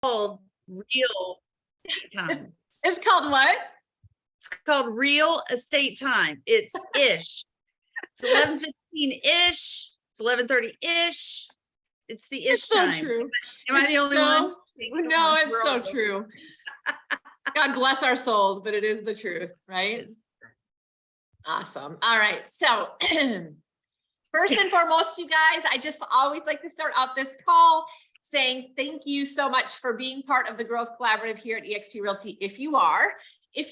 called Real Estate Time. It's called what? It's called Real Estate Time. It's ish. It's 11:15-ish. It's 11:30-ish. It's the ish It's so time. true. Am I the only one? No, it's so true. God bless our souls, but it is the truth, right? Awesome. All right. So first and foremost, you guys, I just always like to start out this call saying thank you so much for being part of the Growth Collaborative here at eXp Realty. If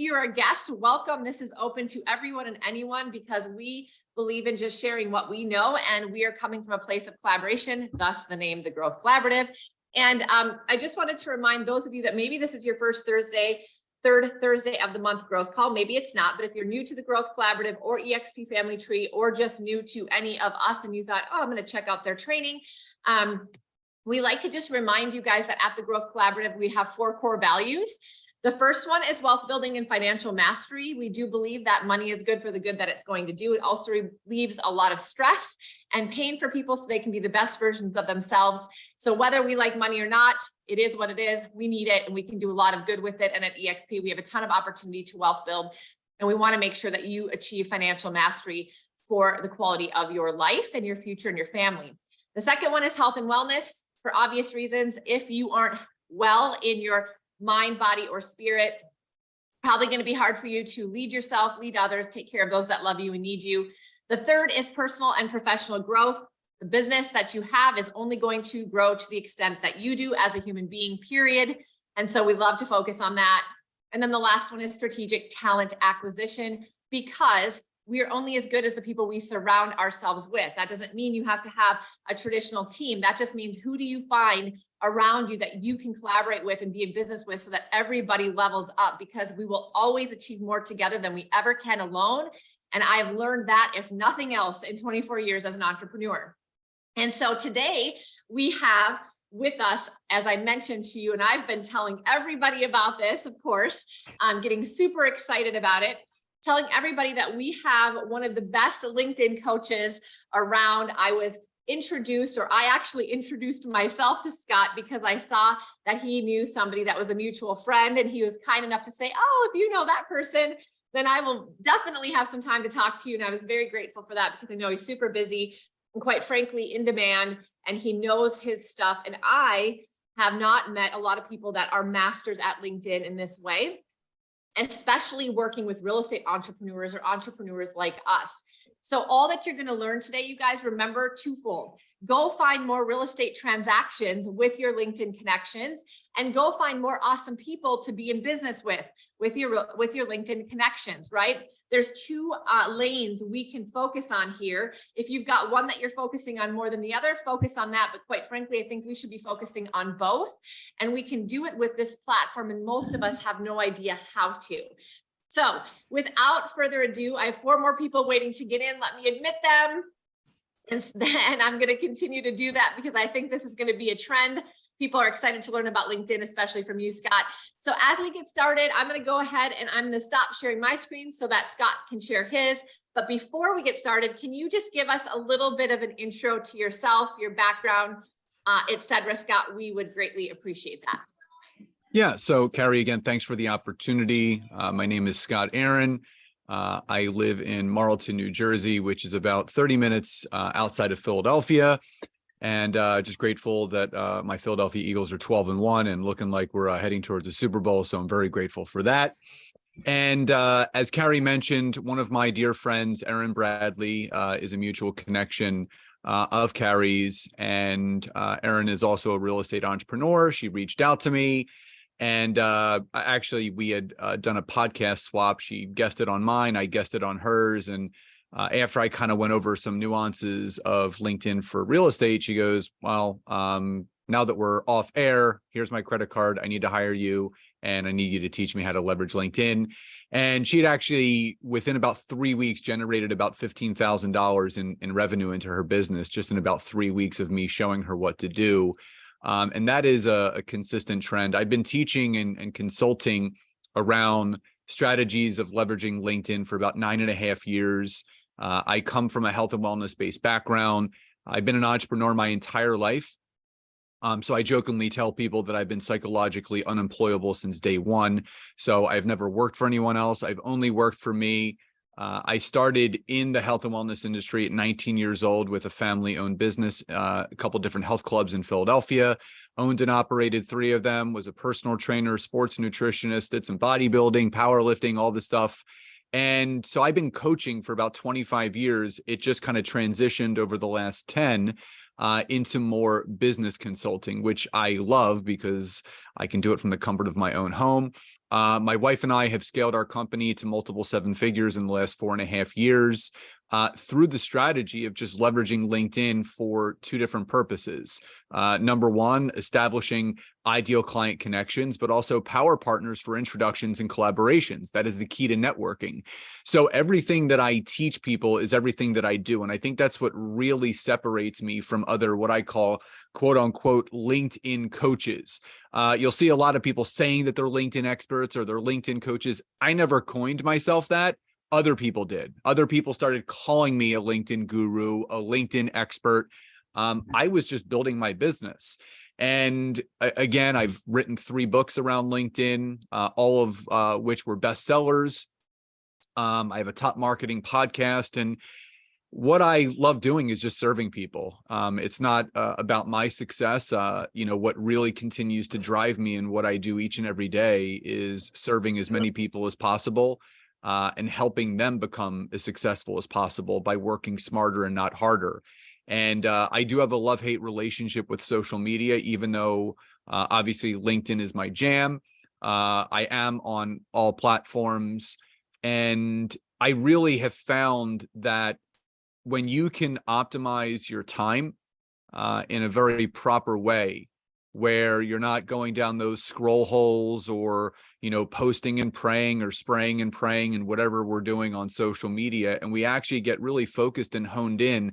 you're a guest, welcome. This is open to everyone and anyone because we believe in just sharing what we know, and we are coming from a place of collaboration, thus the name, the Growth Collaborative. And I just wanted to remind those of you that maybe this is your first third Thursday of the month growth call. Maybe it's not, but if you're new to the Growth Collaborative or eXp Family Tree, or just new to any of us and you thought, oh, I'm going to check out their training. We like to just remind you guys that at the Growth Collaborative, we have 4 core values. The first one is wealth building and financial mastery. We do believe that money is good for the good that it's going to do. It also relieves a lot of stress and pain for people so they can be the best versions of themselves. So whether we like money or not, it is what it is. We need it and we can do a lot of good with it. And at eXp, we have a ton of opportunity to wealth build. And we want to make sure that you achieve financial mastery for the quality of your life and your future and your family. The second one is health and wellness. For obvious reasons, if you aren't well in your mind, body, or spirit, probably going to be hard for you to lead yourself, lead others, take care of those that love you and need you. The third is personal and professional growth. The business that you have is only going to grow to the extent that you do as a human being, period. And so we love to focus on that. And then the last one is strategic talent acquisition, because we are only as good as the people we surround ourselves with. That doesn't mean you have to have a traditional team. That just means who do you find around you that you can collaborate with and be in business with so that everybody levels up, because we will always achieve more together than we ever can alone. And I've learned that, if nothing else, in 24 years as an entrepreneur. And so today we have with us, as I mentioned to you, and I've been telling everybody about this, of course, I'm getting super excited about it, telling everybody that we have one of the best LinkedIn coaches around. I actually introduced myself to Scott because I saw that he knew somebody that was a mutual friend, and he was kind enough to say, oh, if you know that person, then I will definitely have some time to talk to you. And I was very grateful for that because I know he's super busy and, quite frankly, in demand, and he knows his stuff. And I have not met a lot of people that are masters at LinkedIn in this way, especially working with real estate entrepreneurs or entrepreneurs like us. So all that you're going to learn today, you guys, remember twofold. Go find more real estate transactions with your LinkedIn connections, and go find more awesome people to be in business with your LinkedIn connections, right? There's 2 lanes we can focus on here. If you've got one that you're focusing on more than the other, focus on that. But quite frankly, I think we should be focusing on both, and we can do it with this platform. And most of us have no idea how to. So without further ado, I have 4 more people waiting to get in. Let me admit them. And then I'm going to continue to do that because I think this is going to be a trend. People are excited to learn about LinkedIn, especially from you, Scott. So as we get started, I'm going to go ahead and I'm going to stop sharing my screen so that Scott can share his. But before we get started, can you just give us a little bit of an intro to yourself, your background, et cetera, Scott? We would greatly appreciate that. Yeah. So Cari, again, thanks for the opportunity. My name is Scott Aaron. I live in Marlton, New Jersey, which is about 30 minutes outside of Philadelphia. And just grateful that my Philadelphia Eagles are 12-1 and looking like we're heading towards the Super Bowl. So I'm very grateful for that. And as Cari mentioned, one of my dear friends, Erin Bradley, is a mutual connection of Cari's. And Erin is also a real estate entrepreneur. She reached out to me. And actually, we had done a podcast swap. She guested on mine, I guested on hers. And after I kind of went over some nuances of LinkedIn for real estate, she goes, well, now that we're off air, here's my credit card. I need to hire you, and I need you to teach me how to leverage LinkedIn. And she'd actually, within about 3 weeks, generated about $15,000 in revenue into her business, just in about 3 weeks of me showing her what to do. And that is a consistent trend. I've been teaching and consulting around strategies of leveraging LinkedIn for about 9.5 years. I come from a health and wellness based background. I've been an entrepreneur my entire life. So I jokingly tell people that I've been psychologically unemployable since day one. So I've never worked for anyone else. I've only worked for me. I started in the health and wellness industry at 19 years old with a family-owned business, a couple different health clubs in Philadelphia, owned and operated 3 of them, was a personal trainer, sports nutritionist, did some bodybuilding, powerlifting, all the stuff. And so I've been coaching for about 25 years. It just kind of transitioned over the last 10 into more business consulting, which I love because I can do it from the comfort of my own home. My wife and I have scaled our company to multiple 7 figures in the last 4.5 years through the strategy of just leveraging LinkedIn for 2 different purposes. Number one, establishing ideal client connections, but also power partners for introductions and collaborations. That is the key to networking. So everything that I teach people is everything that I do. And I think that's what really separates me from other, what I call quote unquote, LinkedIn coaches. You'll see a lot of people saying that they're LinkedIn experts or they're LinkedIn coaches. I never coined myself that. Other people did. Other people started calling me a LinkedIn guru, a LinkedIn expert. I was just building my business. And again, I've written 3 books around LinkedIn, all of which were bestsellers. I have a top marketing podcast, and what I love doing is just serving people. It's not about my success. What really continues to drive me and what I do each and every day is serving as many people as possible and helping them become as successful as possible by working smarter and not harder. And I do have a love-hate relationship with social media, even though obviously LinkedIn is my jam. I am on all platforms, and I really have found that when you can optimize your time in a very proper way, where you're not going down those scroll holes or, posting and praying or spraying and praying and whatever we're doing on social media, and we actually get really focused and honed in,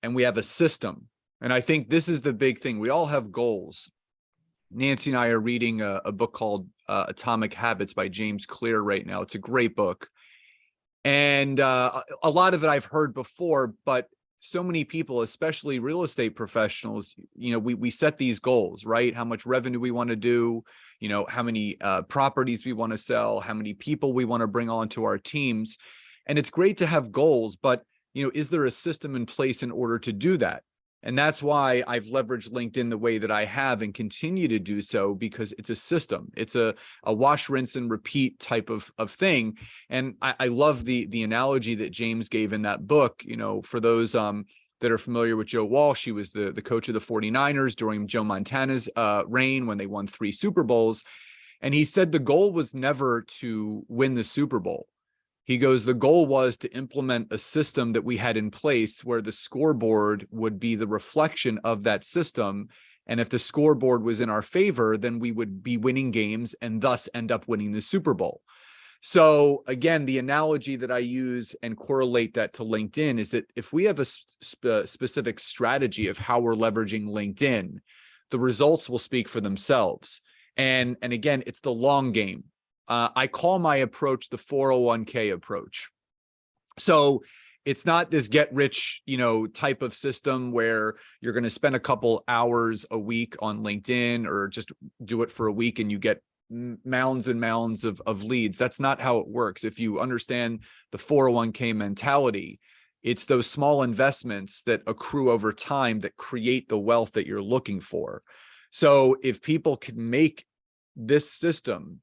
and we have a system. And I think this is the big thing. We all have goals. Nancy and I are reading a book called Atomic Habits by James Clear right now. It's a great book. And a lot of it I've heard before, but so many people, especially real estate professionals, we set these goals, right? How much revenue we want to do, how many properties we want to sell, how many people we want to bring onto our teams. And it's great to have goals, but, is there a system in place in order to do that? And that's why I've leveraged LinkedIn the way that I have and continue to do so, because it's a system. It's a wash, rinse, and repeat type of thing. And I love the analogy that James gave in that book. For those that are familiar with Joe Walsh, he was the coach of the 49ers during Joe Montana's reign when they won 3 Super Bowls. And he said the goal was never to win the Super Bowl. He goes, the goal was to implement a system that we had in place where the scoreboard would be the reflection of that system. And if the scoreboard was in our favor, then we would be winning games and thus end up winning the Super Bowl. So again, the analogy that I use and correlate that to LinkedIn is that if we have a specific strategy of how we're leveraging LinkedIn, the results will speak for themselves. And again, it's the long game. I call my approach the 401k approach. So it's not this get rich, type of system where you're going to spend a couple hours a week on LinkedIn or just do it for a week and you get mounds and mounds of leads. That's not how it works. If you understand the 401k mentality, it's those small investments that accrue over time that create the wealth that you're looking for. So if people can make this system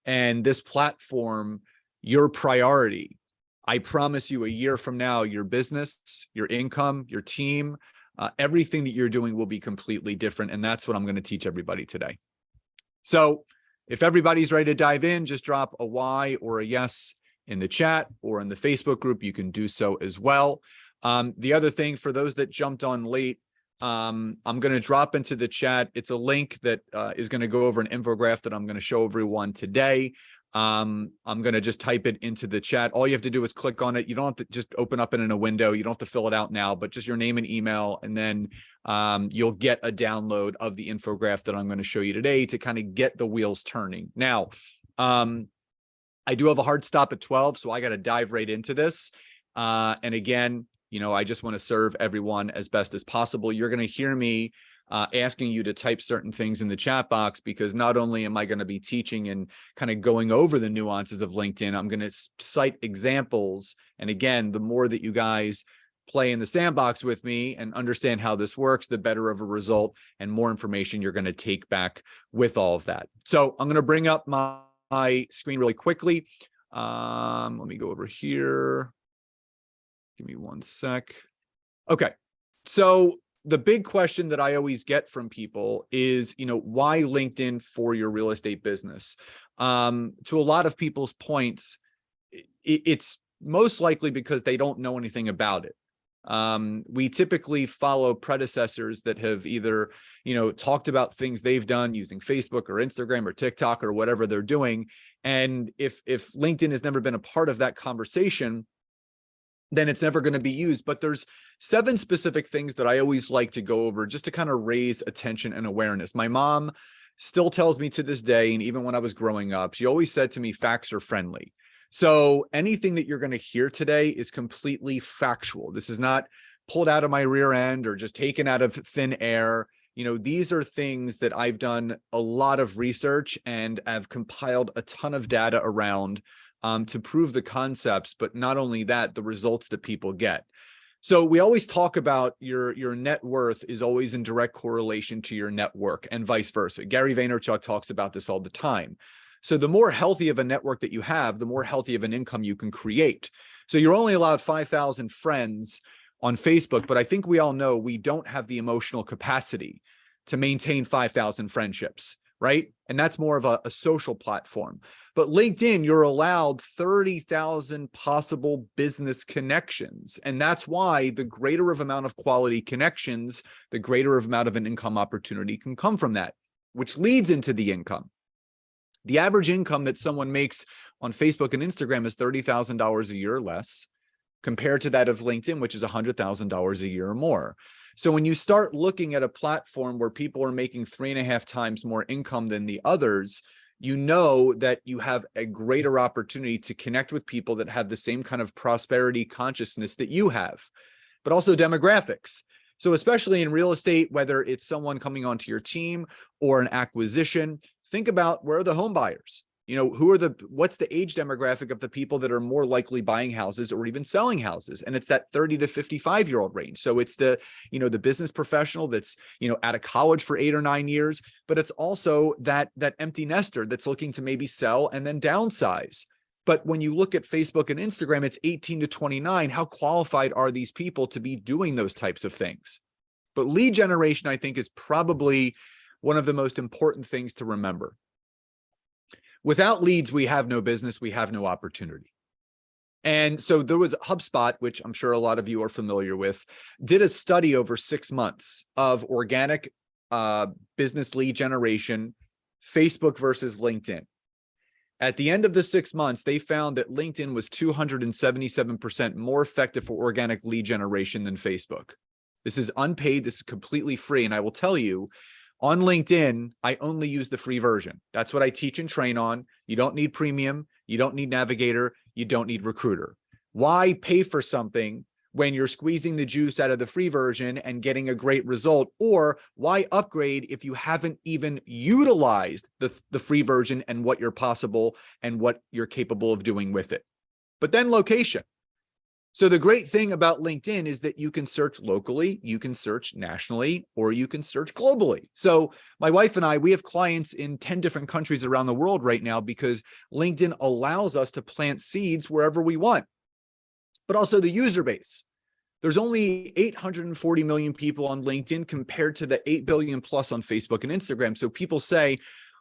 and this platform your priority, I promise you a year from now, your business, your income, your team, everything that you're doing will be completely different. And that's what I'm going to teach everybody today. So if everybody's ready to dive in, just drop a Y or a yes in the chat or in the Facebook group. You can do so as well. The other thing, for those that jumped on late, I'm going to drop into the chat. It's a link that is going to go over an infographic that I'm going to show everyone today. I'm going to just type it into the chat. All you have to do is click on it. You don't have to just open up it in a window. You don't have to fill it out now, but just your name and email. And then you'll get a download of the infographic that I'm going to show you today to kind of get the wheels turning. Now, I do have a hard stop at 12, so I got to dive right into this. And again, I just want to serve everyone as best as possible. You're going to hear me asking you to type certain things in the chat box, because not only am I going to be teaching and kind of going over the nuances of LinkedIn, I'm going to cite examples. And again, the more that you guys play in the sandbox with me and understand how this works, the better of a result and more information you're going to take back with all of that. So I'm going to bring up my screen really quickly. Let me go over here. Give me one sec. Okay. So the big question that I always get from people is, why LinkedIn for your real estate business? To a lot of people's points, it's most likely because they don't know anything about it. We typically follow predecessors that have either, talked about things they've done using Facebook or Instagram or TikTok or whatever they're doing. And if LinkedIn has never been a part of that conversation, then it's never going to be used. But there's 7 specific things that I always like to go over just to kind of raise attention and awareness. My mom still tells me to this day, and even when I was growing up, she always said to me, facts are friendly. So anything that you're going to hear today is completely factual. This is not pulled out of my rear end or just taken out of thin air. These are things that I've done a lot of research and have compiled a ton of data around to prove the concepts, but not only that, the results that people get. So we always talk about your net worth is always in direct correlation to your network and vice versa. Gary Vaynerchuk talks about this all the time. So the more healthy of a network that you have, the more healthy of an income you can create. So you're only allowed 5,000 friends on Facebook, but I think we all know we don't have the emotional capacity to maintain 5,000 friendships, right? And that's more of a social platform. But LinkedIn, you're allowed 30,000 possible business connections. And that's why the greater of amount of quality connections, the greater of amount of an income opportunity can come from that, which leads into the income. The average income that someone makes on Facebook and Instagram is $30,000 a year or less, compared to that of LinkedIn, which is $100,000 a year or more. So when you start looking at a platform where people are making 3.5 times more income than the others, you know that you have a greater opportunity to connect with people that have the same kind of prosperity consciousness that you have, but also demographics. So especially in real estate, whether it's someone coming onto your team or an acquisition, think about where are the home buyers? What's the age demographic of the people that are more likely buying houses or even selling houses? And it's that 30 to 55-year-old range. So it's the business professional that's, out of college for 8 or 9 years, but it's also that empty nester that's looking to maybe sell and then downsize. But when you look at Facebook and Instagram, it's 18 to 29. How qualified are these people to be doing those types of things? But lead generation, I think, is probably one of the most important things to remember. Without leads, we have no business, we have no opportunity. And so there was HubSpot, which I'm sure a lot of you are familiar with, did a study over 6 months of organic business lead generation, Facebook versus LinkedIn. At the end of the 6 months, they found that LinkedIn was 277% more effective for organic lead generation than Facebook. This is unpaid, this is completely free. And I will tell you, on LinkedIn, I only use the free version. That's what I teach and train on. You don't need premium. You don't need Navigator. You don't need Recruiter. Why pay for something when you're squeezing the juice out of the free version and getting a great result? Or why upgrade if you haven't even utilized the free version and what you're possible and what you're capable of doing with it? But then location. So the great thing about LinkedIn is that you can search locally, you can search nationally, or you can search globally. So my wife and I, we have clients in 10 different countries around the world right now because LinkedIn allows us to plant seeds wherever we want. But also the user base. There's only 840 million people on LinkedIn compared to the 8 billion plus on Facebook and Instagram. So people say,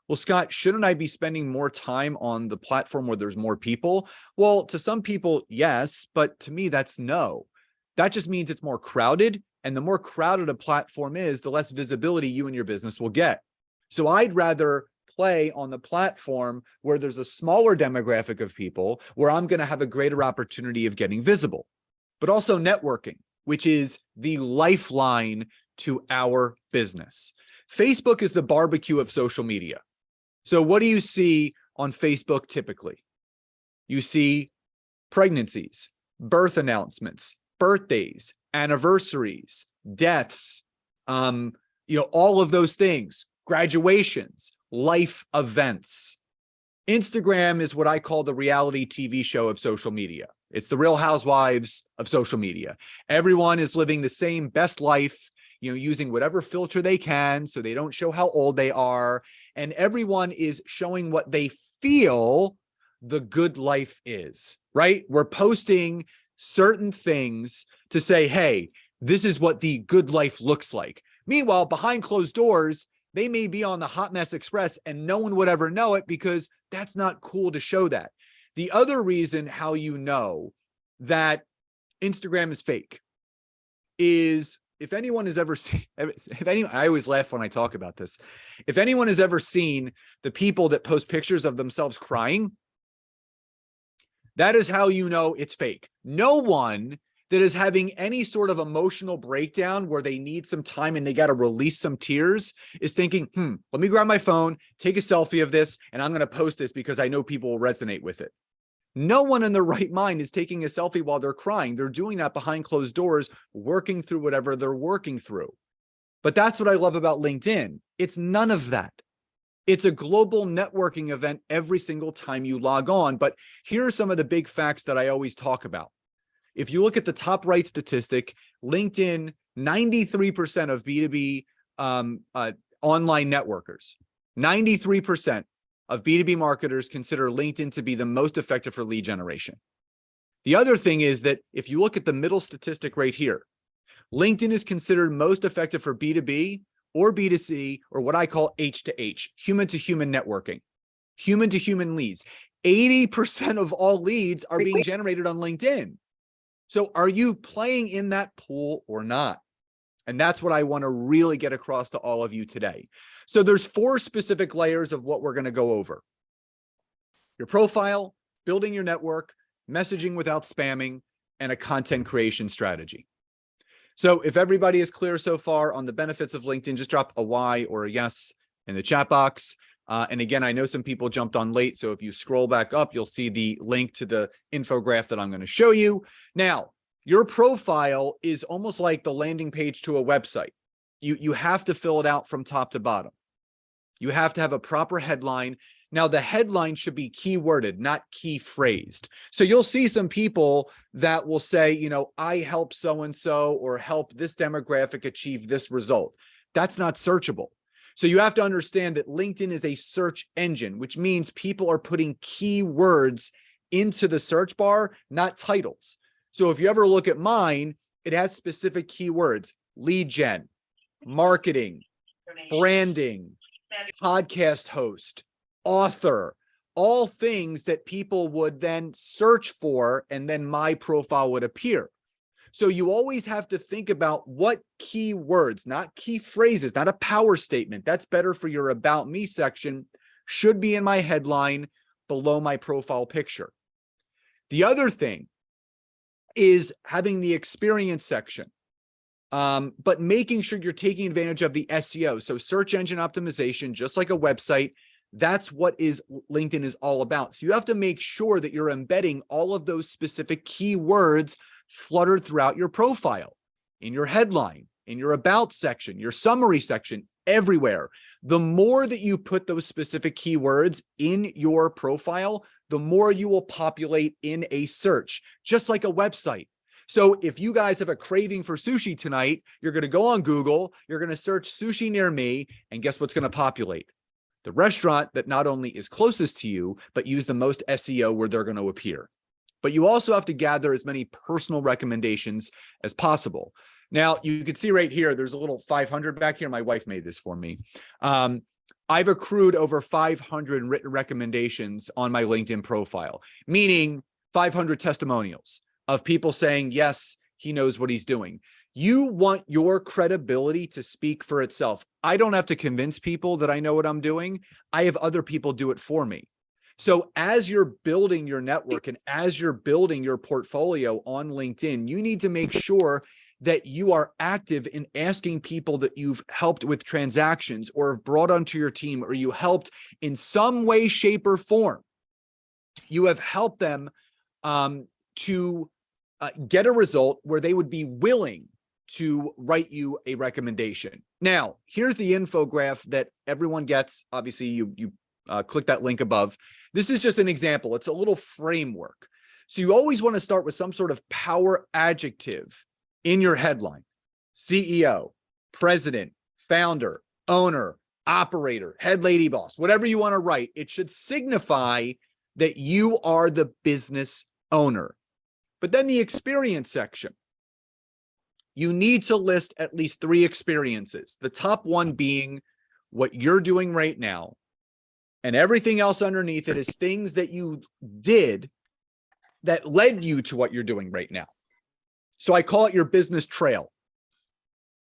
well, Scott, shouldn't I be spending more time on the platform where there's more people? Well, to some people, yes, but to me, that's no. That just means it's more crowded, and the more crowded a platform is, the less visibility you and your business will get. So I'd rather play on the platform where there's a smaller demographic of people, where I'm going to have a greater opportunity of getting visible, but also networking, which is the lifeline to our business. Facebook is the barbecue of social media. So what do you see on Facebook typically? You see pregnancies, birth announcements, birthdays, anniversaries, deaths, all of those things, graduations, life events. Instagram is what I call the reality TV show of social media. It's the Real Housewives of social media. Everyone is living the same best life, using whatever filter they can so they don't show how old they are. And everyone is showing what they feel the good life is, right? We're posting certain things to say, hey, this is what the good life looks like. Meanwhile, behind closed doors, they may be on the Hot Mess Express and no one would ever know it because that's not cool to show that. The other reason how you know that Instagram is fake is if anyone has ever seen, I always laugh when I talk about this. If anyone has ever seen the people that post pictures of themselves crying, that is how you know it's fake. No one that is having any sort of emotional breakdown where they need some time and they got to release some tears is thinking, let me grab my phone, take a selfie of this, and I'm going to post this because I know people will resonate with it. No one in their right mind is taking a selfie while they're crying. They're doing that behind closed doors, working through whatever they're working through. But that's what I love about LinkedIn. It's none of that. It's a global networking event every single time you log on. But here are some of the big facts that I always talk about. If you look at the top right statistic, LinkedIn, 93% of B2B online networkers, 93% of B2B marketers consider LinkedIn to be the most effective for lead generation. The other thing is that if you look at the middle statistic right here, LinkedIn is considered most effective for B2B or B2C, or what I call H to H, human to human networking, human to human leads. 80% of all leads are being generated on LinkedIn. So are you playing in that pool or not? And that's what I want to really get across to all of you today. So there's 4 specific layers of what we're going to go over. Your profile, building your network, messaging without spamming, and a content creation strategy. So if everybody is clear so far on the benefits of LinkedIn, just drop a Y or a yes in the chat box. And again, I know some people jumped on late, so if you scroll back up, you'll see the link to the infographic that I'm going to show you. Now, your profile is almost like the landing page to a website. You have to fill it out from top to bottom. You have to have a proper headline. Now, the headline should be keyworded, not key phrased. So you'll see some people that will say, I help so-and-so or help this demographic achieve this result. That's not searchable. So you have to understand that LinkedIn is a search engine, which means people are putting keywords into the search bar, not titles. So if you ever look at mine, it has specific keywords: lead gen, marketing, branding, podcast host, author, all things that people would then search for, and then my profile would appear. So you always have to think about what keywords, not key phrases, not a power statement. That's better for your About Me section, should be in my headline below my profile picture. The other thing is having the experience section, but making sure you're taking advantage of the SEO. So search engine optimization, just like a website, that's what LinkedIn is all about. So you have to make sure that you're embedding all of those specific keywords fluttered throughout your profile, in your headline, in your about section, your summary section, everywhere. The more that you put those specific keywords in your profile, the more you will populate in a search, just like a website. So if you guys have a craving for sushi tonight, you're going to go on Google, you're going to search sushi near me, and guess what's going to populate? The restaurant that not only is closest to you, but use the most SEO where they're going to appear. But you also have to gather as many personal recommendations as possible. Now, you can see right here, there's a little 500 back here. My wife made this for me. I've accrued over 500 written recommendations on my LinkedIn profile, meaning 500 testimonials of people saying, yes, he knows what he's doing. You want your credibility to speak for itself. I don't have to convince people that I know what I'm doing. I have other people do it for me. So as you're building your network and as you're building your portfolio on LinkedIn, you need to make sure that you are active in asking people that you've helped with transactions or have brought onto your team, or you helped in some way, shape, or form. You have helped them to get a result where they would be willing to write you a recommendation. Now, here's the infographic that everyone gets. Obviously, you click that link above. This is just an example. It's a little framework. So you always want to start with some sort of power adjective in your headline. CEO, president, founder, owner, operator, head lady boss, whatever you want to write, it should signify that you are the business owner. But then the experience section, you need to list at least 3 experiences. The top one being what you're doing right now. And everything else underneath it is things that you did that led you to what you're doing right now. So I call it your business trail.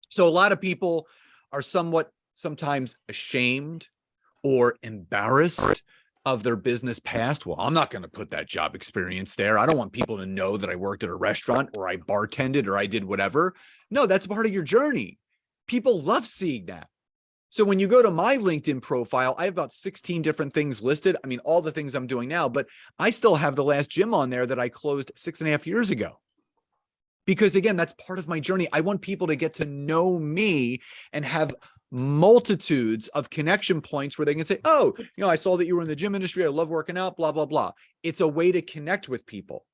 So a lot of people are sometimes ashamed or embarrassed of their business past. Well, I'm not going to put that job experience there. I don't want people to know that I worked at a restaurant or I bartended or I did whatever. No, that's part of your journey. People love seeing that. So when you go to my LinkedIn profile, I have about 16 different things listed. I mean, all the things I'm doing now, but I still have the last gym on there that I closed 6.5 years ago. Because again, that's part of my journey. I want people to get to know me and have multitudes of connection points where they can say, oh, I saw that you were in the gym industry. I love working out, blah, blah, blah. It's a way to connect with people.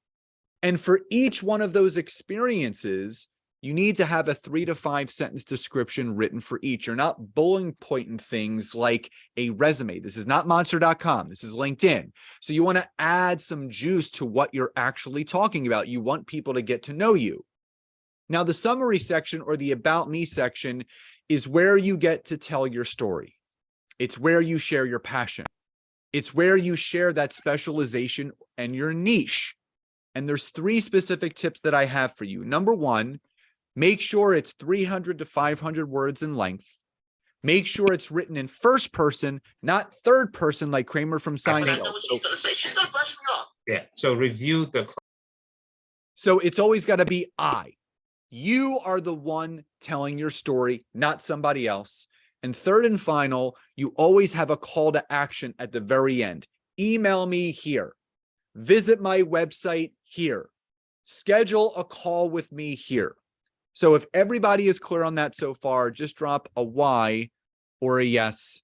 And for each one of those experiences, you need to have a 3 to 5 sentence description written for each. You're not bullet pointing things like a resume. This is not monster.com. This is LinkedIn. So you want to add some juice to what you're actually talking about. You want people to get to know you. Now, the summary section or the about me section is where you get to tell your story. It's where you share your passion. It's where you share that specialization and your niche. And there's 3 specific tips that I have for you. Number 1, make sure it's 300 to 500 words in length. Make sure it's written in first person, not third person like Kramer from Seinfeld. Yeah, so review the. So it's always got to be I. You are the one telling your story, not somebody else. And third and final, you always have a call to action at the very end. Email me here. Visit my website here. Schedule a call with me here. So if everybody is clear on that so far, just drop a Y or a yes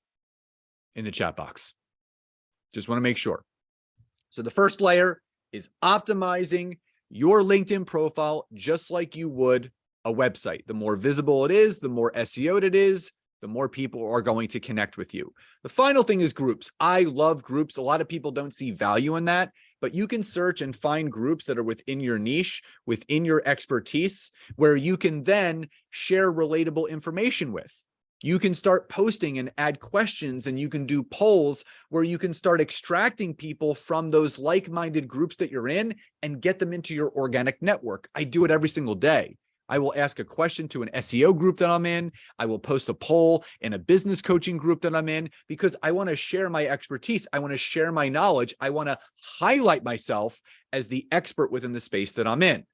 in the chat box. Just want to make sure. So the first layer is optimizing your LinkedIn profile just like you would a website. The more visible it is, the more SEO'd it is, the more people are going to connect with you. The final thing is groups. I love groups. A lot of people don't see value in that, but you can search and find groups that are within your niche, within your expertise, where you can then share relatable information with. You can start posting and add questions, and you can do polls where you can start extracting people from those like-minded groups that you're in and get them into your organic network. I do it every single day. I will ask a question to an SEO group that I'm in. I will post a poll in a business coaching group that I'm in because I want to share my expertise. I want to share my knowledge. I want to highlight myself as the expert within the space that I'm in.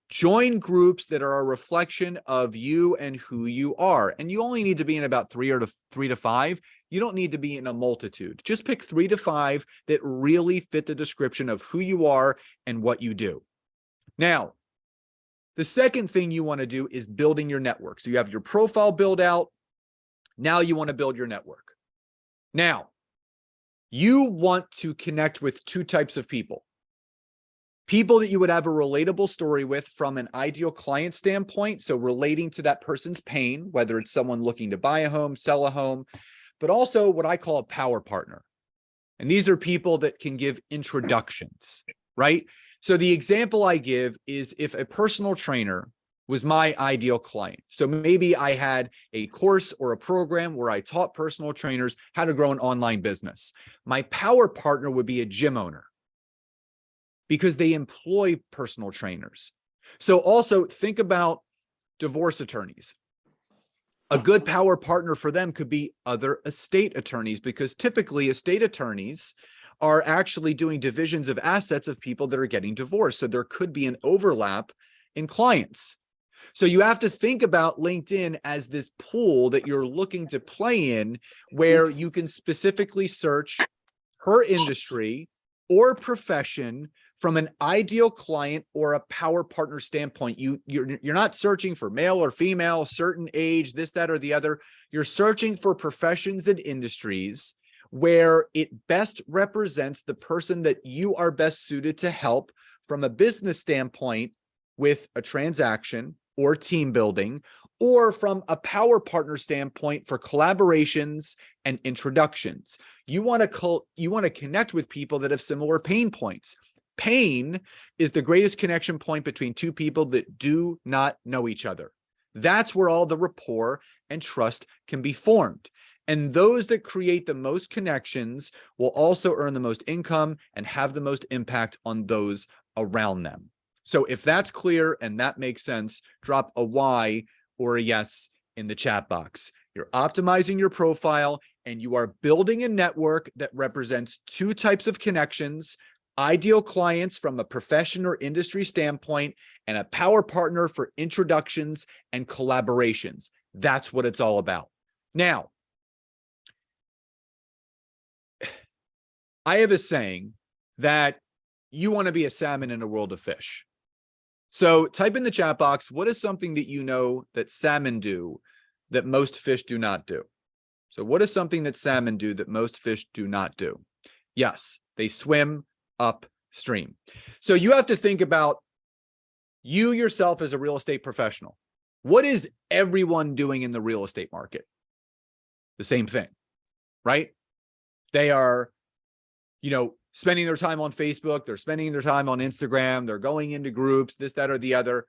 Join groups that are a reflection of you and who you are. And you only need to be in about 3 to 5. You don't need to be in a multitude. Just pick 3 to 5 that really fit the description of who you are and what you do. Now, the second thing you want to do is building your network. So you have your profile build out. Now you want to build your network. Now, you want to connect with 2 types of people. People that you would have a relatable story with from an ideal client standpoint. So relating to that person's pain, whether it's someone looking to buy a home, sell a home, but also what I call a power partner. And these are people that can give introductions, right? So the example I give is if a personal trainer was my ideal client. So maybe I had a course or a program where I taught personal trainers how to grow an online business. My power partner would be a gym owner because they employ personal trainers. So also think about divorce attorneys. A good power partner for them could be other estate attorneys because typically estate attorneys are actually doing divisions of assets of people that are getting divorced. So there could be an overlap in clients. So you have to think about LinkedIn as this pool that you're looking to play in where you can specifically search per industry or profession From an ideal client or a power partner standpoint, you're not searching for male or female, certain age, this, that, or the other. You're searching for professions and industries where it best represents the person that you are best suited to help from a business standpoint with a transaction or team building, or from a power partner standpoint for collaborations and introductions. You want to connect with people that have similar pain points. Pain is the greatest connection point between two people that do not know each other. That's where all the rapport and trust can be formed. And those that create the most connections will also earn the most income and have the most impact on those around them. So if that's clear and that makes sense, drop a Y or a yes in the chat box. You're optimizing your profile and you are building a network that represents two types of connections: ideal clients from a profession or industry standpoint, and a power partner for introductions and collaborations. That's what it's all about. Now, I have a saying that you want to be a salmon in a world of fish. So type in the chat box, what is something that you know that salmon do that most fish do not do? So what is something that salmon do that most fish do not do? Yes, they swim upstream. So you have to think about you yourself as a real estate professional. What is everyone doing in the real estate market? The same thing, right? They are, spending their time on Facebook, they're spending their time on Instagram, they're going into groups, this, that, or the other.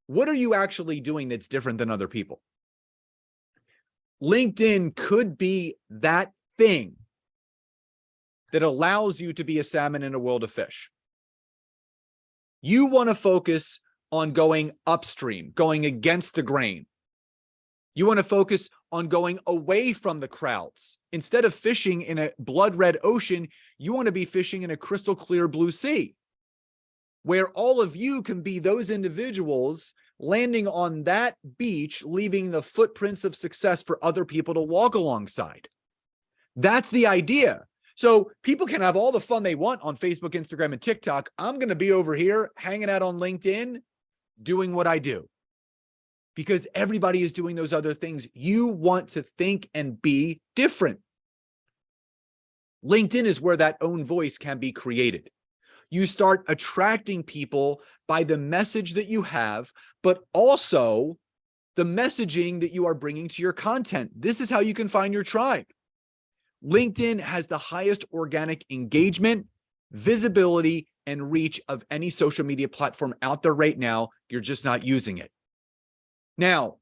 What are you actually doing that's different than other people? LinkedIn could be that thing that allows you to be a salmon in a world of fish. You want to focus on going upstream, going against the grain. You want to focus on going away from the crowds. Instead of fishing in a blood red ocean, you want to be fishing in a crystal clear blue sea, where all of you can be those individuals landing on that beach, leaving the footprints of success for other people to walk alongside. That's the idea. So people can have all the fun they want on Facebook, Instagram, and TikTok. I'm going to be over here hanging out on LinkedIn, doing what I do. Because everybody is doing those other things. You want to think and be different. LinkedIn is where that own voice can be created. You start attracting people by the message that you have, but also the messaging that you are bringing to your content. This is how you can find your tribe. LinkedIn has the highest organic engagement, visibility, and reach of any social media platform out there right now. You're just not using it. Now,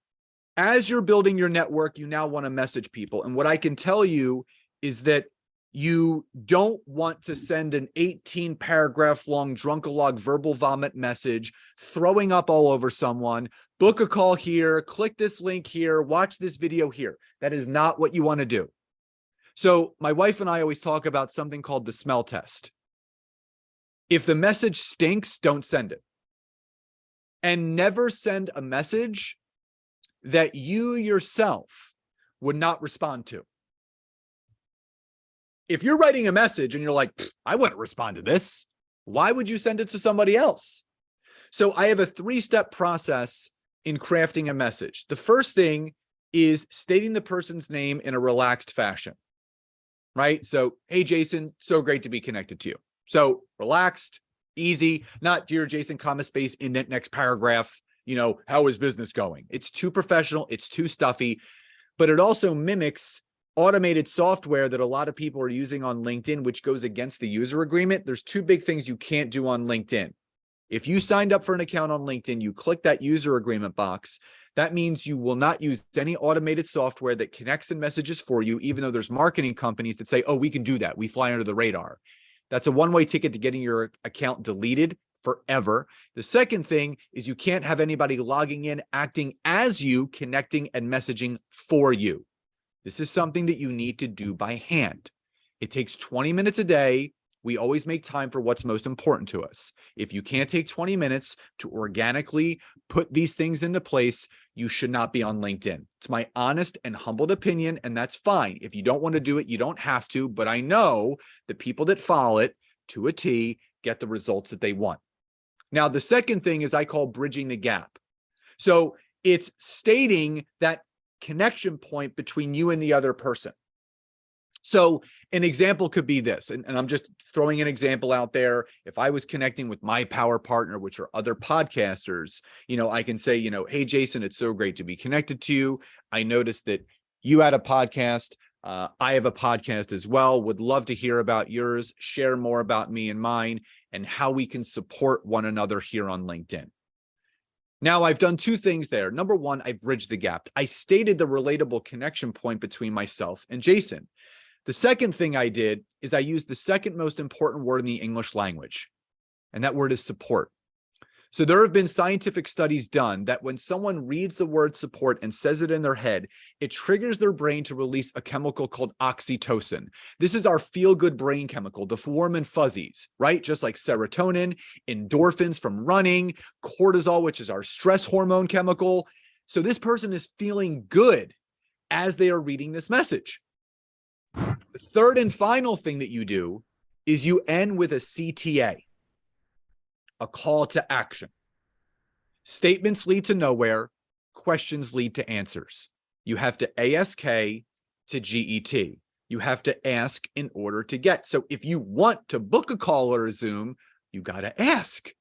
as you're building your network, you now want to message people. And what I can tell you is that you don't want to send an 18-paragraph long drunkalog verbal vomit message, throwing up all over someone, book a call here, click this link here, watch this video here. That is not what you want to do. So my wife and I always talk about something called the smell test. If the message stinks, don't send it. And never send a message that you yourself would not respond to. If you're writing a message and you're like, I wouldn't respond to this, why would you send it to somebody else? So I have a 3-step process in crafting a message. The first thing is stating the person's name in a relaxed fashion, right? So, hey, Jason, so great to be connected to you. So relaxed, easy, not dear Jason, comma space in that next paragraph. How is business going? It's too professional. It's too stuffy, but it also mimics automated software that a lot of people are using on LinkedIn, which goes against the user agreement. There's 2 big things you can't do on LinkedIn. If you signed up for an account on LinkedIn, you click that user agreement box. That means you will not use any automated software that connects and messages for you, even though there's marketing companies that say, oh, we can do that. We fly under the radar. That's a one-way ticket to getting your account deleted forever. The second thing is you can't have anybody logging in, acting as you, connecting and messaging for you. This is something that you need to do by hand. It takes 20 minutes a day. We always make time for what's most important to us. If you can't take 20 minutes to organically put these things into place, you should not be on LinkedIn. It's my honest and humbled opinion, and that's fine. If you don't want to do it, you don't have to, but I know the people that follow it to a T get the results that they want. Now, the second thing is I call bridging the gap. So it's stating that connection point between you and the other person. So an example could be this, and I'm just throwing an example out there. If I was connecting with my power partner, which are other podcasters, I can say, hey, Jason, it's so great to be connected to you. I noticed that you had a podcast. I have a podcast as well. Would love to hear about yours, share more about me and mine, and how we can support one another here on LinkedIn. Now, I've done two things there. Number one, I bridged the gap. I stated the relatable connection point between myself and Jason. The second thing I did is I used the second most important word in the English language, and that word is support. So there have been scientific studies done that when someone reads the word support and says it in their head, it triggers their brain to release a chemical called oxytocin. This is our feel-good brain chemical, the warm and fuzzies, right? Just like serotonin, endorphins from running, cortisol, which is our stress hormone chemical. So this person is feeling good as they are reading this message. The third and final thing that you do is you end with a CTA, a call to action. Statements lead to nowhere, questions lead to answers. You have to ASK to GET. You have to ask in order to get. So if you want to book a call or a Zoom, you got to ask.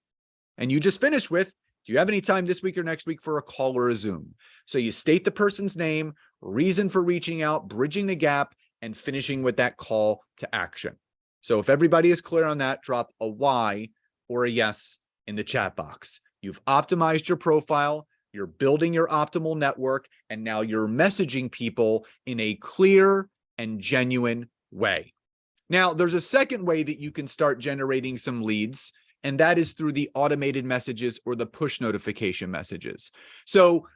And you just finish with, do you have any time this week or next week for a call or a Zoom? So you state the person's name, reason for reaching out, bridging the gap, and finishing with that call to action. So if everybody is clear on that, drop a Y or a yes in the chat box. You've optimized your profile, you're building your optimal network, and now you're messaging people in a clear and genuine way. Now, there's a second way that you can start generating some leads, and that is through the automated messages or the push notification messages. So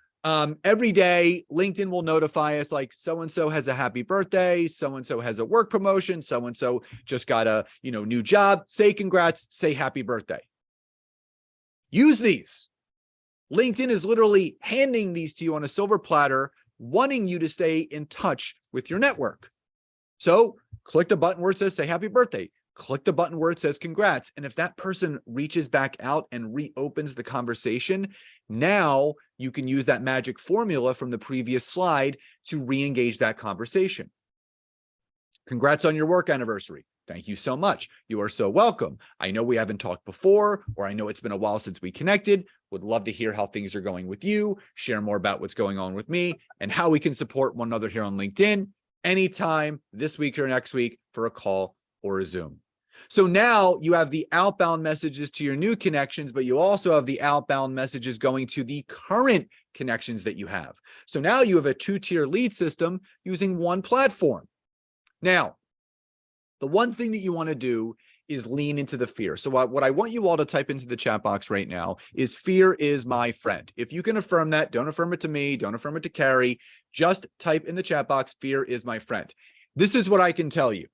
every day, LinkedIn will notify us like so-and-so has a happy birthday, so-and-so has a work promotion, so-and-so just got a new job. Say congrats, say happy birthday. Use these. LinkedIn is literally handing these to you on a silver platter, wanting you to stay in touch with your network. So click the button where it says say happy birthday. Click the button where it says congrats. And if that person reaches back out and reopens the conversation, now you can use that magic formula from the previous slide to re-engage that conversation. Congrats on your work anniversary. Thank you so much. You are so welcome. I know we haven't talked before, or I know it's been a while since we connected. Would love to hear how things are going with you, share more about what's going on with me, and how we can support one another here on LinkedIn anytime this week or next week for a call or a Zoom. So now you have the outbound messages to your new connections, but you also have the outbound messages going to the current connections that you have. So now you have a two-tier lead system using one platform. Now, the one thing that you want to do is lean into the fear. So what I want you all to type into the chat box right now is fear is my friend. If you can affirm that, don't affirm it to me, don't affirm it to Cari, just type in the chat box, fear is my friend. This is what I can tell you.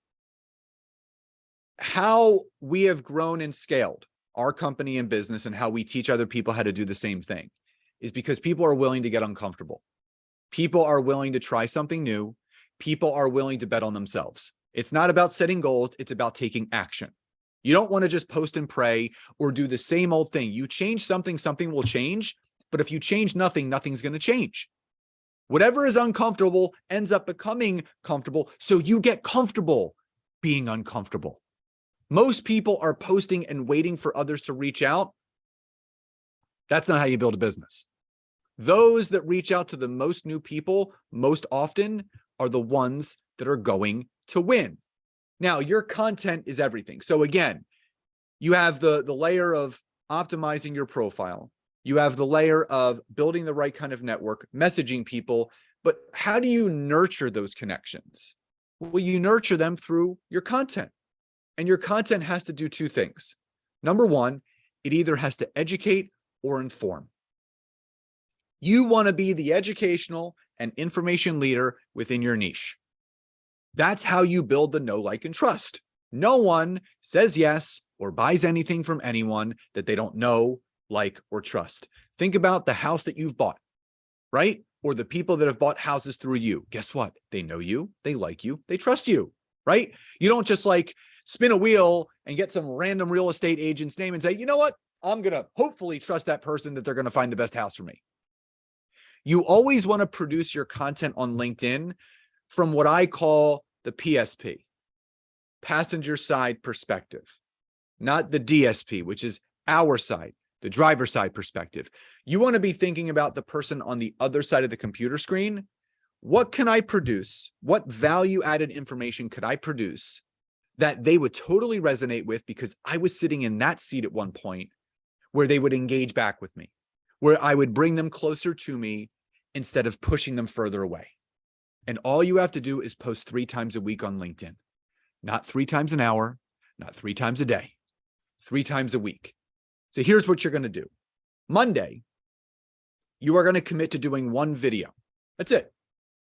How we have grown and scaled our company and business and how we teach other people how to do the same thing is because people are willing to get uncomfortable. People are willing to try something new. People are willing to bet on themselves. It's not about setting goals. It's about taking action. You don't want to just post and pray or do the same old thing. You change something, something will change. But if you change nothing, nothing's going to change. Whatever is uncomfortable ends up becoming comfortable. So you get comfortable being uncomfortable. Most people are posting and waiting for others to reach out. That's not how you build a business. Those that reach out to the most new people most often are the ones that are going to win. Now, your content is everything. So again, you have the layer of optimizing your profile. You have the layer of building the right kind of network, messaging people. But how do you nurture those connections? Well, you nurture them through your content. And your content has to do two things. Number one, it either has to educate or inform. You want to be the educational and information leader within your niche. That's how you build the know, like, and trust. No one says yes or buys anything from anyone that they don't know, like, or trust. Think about the house that you've bought, right? Or the people that have bought houses through you. Guess what? They know you, they like you, they trust you, right? You don't just like spin a wheel and get some random real estate agent's name and say, you know what? I'm going to hopefully trust that person that they're going to find the best house for me. You always want to produce your content on LinkedIn from what I call the PSP, passenger side perspective, not the DSP, which is our side, the driver side perspective. You want to be thinking about the person on the other side of the computer screen. What can I produce? What value added information could I produce that they would totally resonate with because I was sitting in that seat at one point where they would engage back with me, where I would bring them closer to me instead of pushing them further away. And all you have to do is post 3 times a week on LinkedIn, not 3 times an hour, not 3 times a day, 3 times a week. So here's what you're going to do. Monday, you are going to commit to doing 1 video. That's it.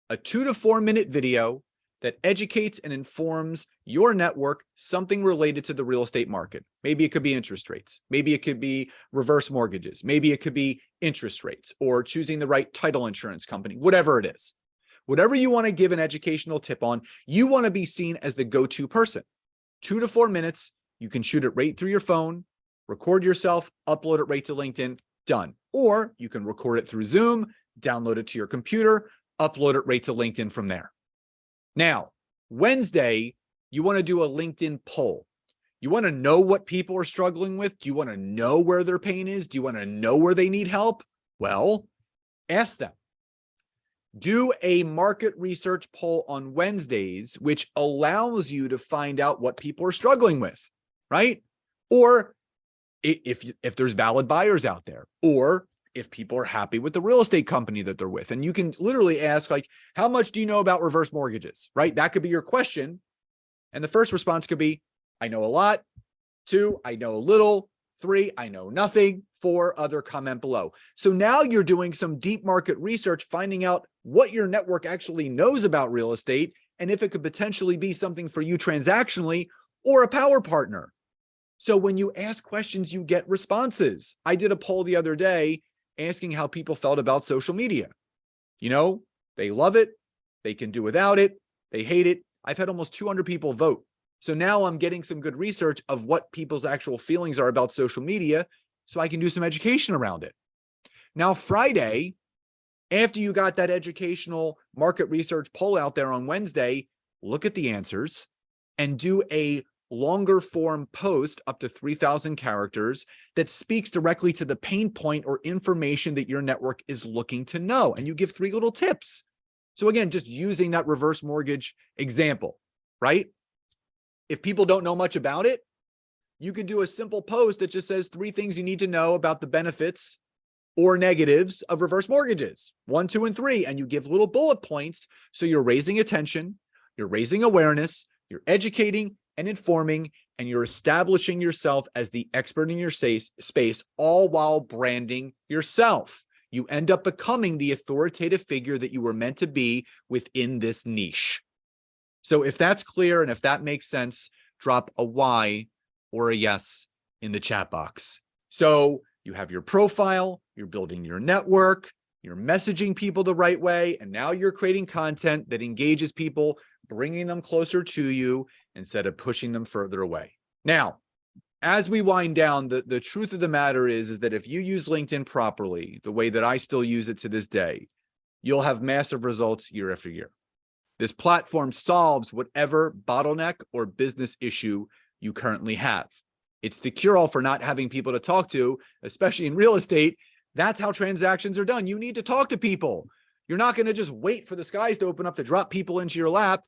A 2 to 4 minute video that educates and informs your network something related to the real estate market. Maybe it could be interest rates. Maybe it could be reverse mortgages. Maybe it could be interest rates or choosing the right title insurance company, whatever it is. Whatever you want to give an educational tip on, you want to be seen as the go-to person. 2 to 4 minutes, you can shoot it right through your phone, record yourself, upload it right to LinkedIn, done. Or you can record it through Zoom, download it to your computer, upload it right to LinkedIn from there. Now, Wednesday, you want to do a LinkedIn poll. You want to know what people are struggling with? Do you want to know where their pain is? Do you want to know where they need help? Well, ask them. Do a market research poll on Wednesdays, which allows you to find out what people are struggling with, right? Or if there's valid buyers out there, or if people are happy with the real estate company that they're with. And you can literally ask, like, how much do you know about reverse mortgages, right? That could be your question. And the first response could be, I know a lot. 2, I know a little. 3, I know nothing. 4, other comment below. So now you're doing some deep market research, finding out what your network actually knows about real estate and if it could potentially be something for you transactionally or a power partner. So when you ask questions, you get responses. I did a poll the other day asking how people felt about social media. You know, they love it. They can do without it. They hate it. I've had almost 200 people vote. So now I'm getting some good research of what people's actual feelings are about social media so I can do some education around it. Now, Friday, after you got that educational market research poll out there on Wednesday, look at the answers and do a longer form post up to 3,000 characters that speaks directly to the pain point or information that your network is looking to know. And you give 3 little tips. So again, just using that reverse mortgage example, right? If people don't know much about it, you could do a simple post that just says 3 things you need to know about the benefits or negatives of reverse mortgages, 1, 2, and 3. And you give little bullet points. So you're raising attention, you're raising awareness, you're educating and informing, and you're establishing yourself as the expert in your space, all while branding yourself. You end up becoming the authoritative figure that you were meant to be within this niche. So if that's clear and if that makes sense, drop a Y or a yes in the chat box. So you have your profile, you're building your network, you're messaging people the right way, and now you're creating content that engages people, bringing them closer to you instead of pushing them further away. Now, as we wind down, the truth of the matter is that if you use LinkedIn properly, the way that I still use it to this day, you'll have massive results year after year. This platform solves whatever bottleneck or business issue you currently have. It's the cure-all for not having people to talk to, especially in real estate. That's how transactions are done. You need to talk to people. You're not going to just wait for the skies to open up to drop people into your lap.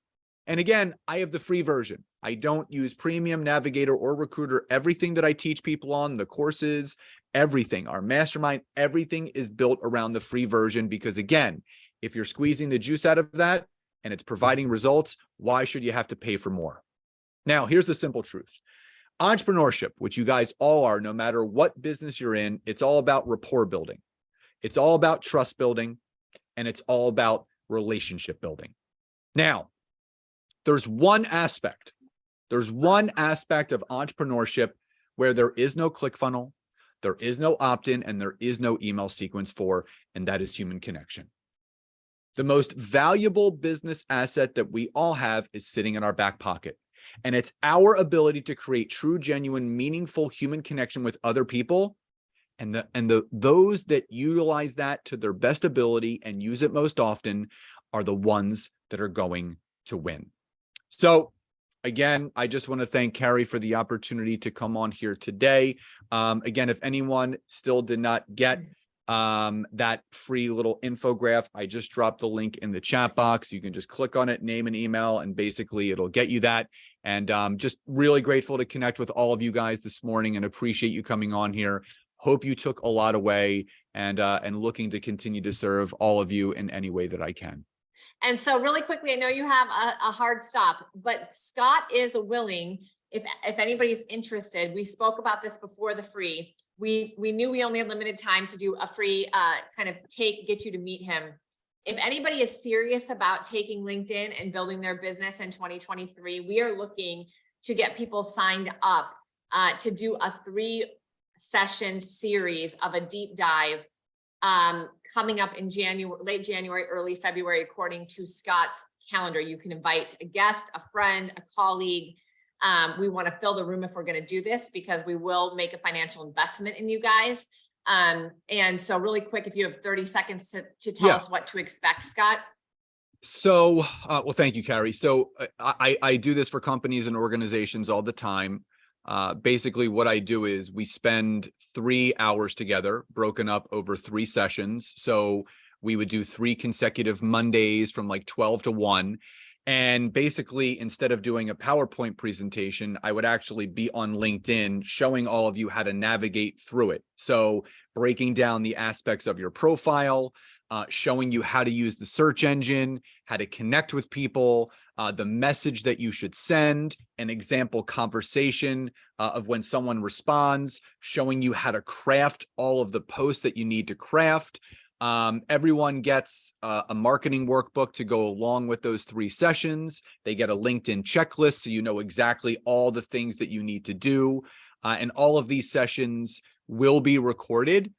And again, I have the free version. I don't use Premium, Navigator, or Recruiter. Everything that I teach people on, the courses, everything, our mastermind, everything is built around the free version because, again, if you're squeezing the juice out of that and it's providing results, why should you have to pay for more? Now, here's the simple truth. Entrepreneurship, which you guys all are, no matter what business you're in, it's all about rapport building. It's all about trust building, and it's all about relationship building. Now, there's one aspect of entrepreneurship where there is no ClickFunnels, there is no opt-in, and there is no email sequence for, and that is human connection. The most valuable business asset that we all have is sitting in our back pocket. And it's our ability to create true, genuine, meaningful human connection with other people. And those that utilize that to their best ability and use it most often are the ones that are going to win. So again, I just want to thank Cari for the opportunity to come on here today. Again, if anyone still did not get that free little infographic, I just dropped the link in the chat box. You can just click on it, name and email, and basically it'll get you that. And just really grateful to connect with all of you guys this morning and appreciate you coming on here. Hope you took a lot away, and looking to continue to serve all of you in any way that I can. And so really quickly, I know you have a hard stop, but Scott is willing, if anybody's interested, we spoke about this before the free. We knew we only had limited time to do a free kind of get you to meet him. If anybody is serious about taking LinkedIn and building their business in 2023, we are looking to get people signed up to do a 3-session series of a deep dive coming up in late January, early February, according to Scott's calendar. You can invite a guest, a friend, a colleague. We want to fill the room if we're going to do this, because we will make a financial investment in you guys. And so really quick, if you have 30 seconds to tell us what to expect, Scott. So, well, thank you, Cari. So I do this for companies and organizations all the time. Basically what I do is we spend 3 hours together, broken up over 3 sessions. So we would do 3 consecutive Mondays from like 12 to 1. And basically, instead of doing a PowerPoint presentation, I would actually be on LinkedIn showing all of you how to navigate through it. So breaking down the aspects of your profile, showing you how to use the search engine, how to connect with people, the message that you should send, an example conversation of when someone responds, showing you how to craft all of the posts that you need to craft. Everyone gets a marketing workbook to go along with those 3 sessions. They get a LinkedIn checklist, so you know exactly all the things that you need to do. And all of these sessions will be recorded.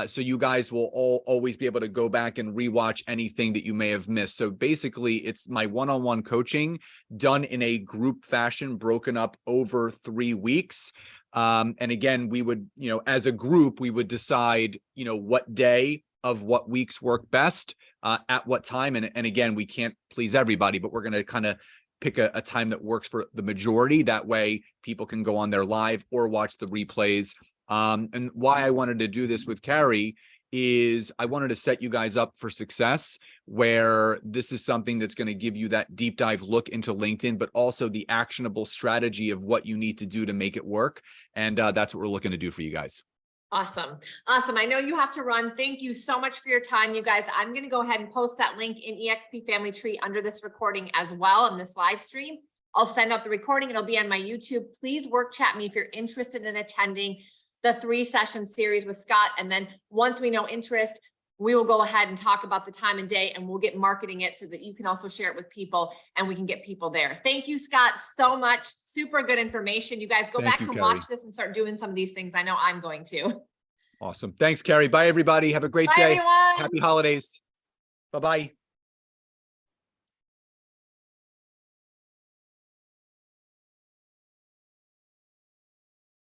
So you guys will always be able to go back and rewatch anything that you may have missed. So basically, it's my one-on-one coaching done in a group fashion, broken up over 3 weeks. And again, we would, as a group, we would decide, what day of what weeks work best at what time. And again, we can't please everybody, but we're going to kind of pick a time that works for the majority. That way people can go on there live or watch the replays. And why I wanted to do this with Cari is I wanted to set you guys up for success, where this is something that's going to give you that deep dive look into LinkedIn, but also the actionable strategy of what you need to do to make it work. And that's what we're looking to do for you guys. Awesome. Awesome. I know you have to run. Thank you so much for your time, you guys. I'm going to go ahead and post that link in eXp Family Tree under this recording as well in this live stream. I'll send out the recording. It'll be on my YouTube. Please work chat me if you're interested in attending the 3-session series with Scott. And then once we know interest, we will go ahead and talk about the time and day, and we'll get marketing it so that you can also share it with people and we can get people there. Thank you, Scott, so much. Super good information. You guys go back and watch this and start doing some of these things. I know I'm going to. Awesome. Thanks, Cari. Bye, everybody. Have a great day. Everyone. Happy holidays. Bye-bye.